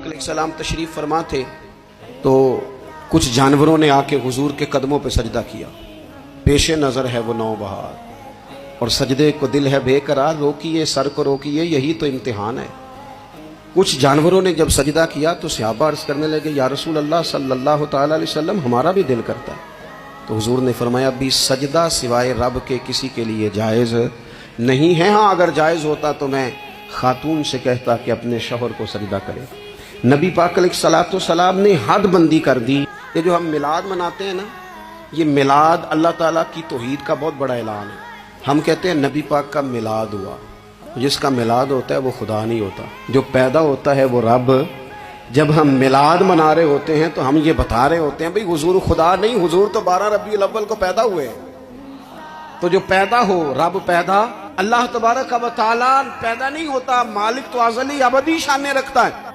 अलैहिस्सलाम तशरीफ़ फरमा थे तो कुछ जानवरों ने आके हुजूर के कदमों पे सजदा किया। पेशे नज़र है वो नौबहार और सजदे को दिल है बेकरार, रोकिए सर को रोकिए, यही तो इम्तिहान है। कुछ जानवरों ने जब सजदा किया तो सहाबा अर्ज़ करने लगे, या रसूल अल्लाह सल्लल्लाहु तआला अलैहि वसल्लम, हमारा भी दिल करता है। तो हुजूर ने फरमाया, भी सजदा सिवाय रब के किसी के लिए जायज़ नहीं है। हाँ, अगर जायज़ होता तो मैं खातून से कहता कि अपने शौहर को सजदा करे। नबी पाक अलैहिस्सलाम ने हद बंदी कर दी। ये जो हम मिलाद मनाते हैं ना, ये मिलाद अल्लाह ताला की तौहीद का बहुत बड़ा ऐलान है। हम कहते हैं नबी पाक का मिलाद हुआ। जिसका मिलाद होता है वो खुदा नहीं होता, जो पैदा होता है वो रब। जब हम मिलाद मना रहे होते हैं तो हम ये बता रहे होते हैं भाई हुजूर खुदा नहीं, हुजूर तो 12 रबीउल अव्वल को पैदा हुए। तो जो पैदा हो, रब पैदा, अल्लाह तबारक व तआला पैदा नहीं होता। मालिक तो अज़ली अबदी शान रखता है।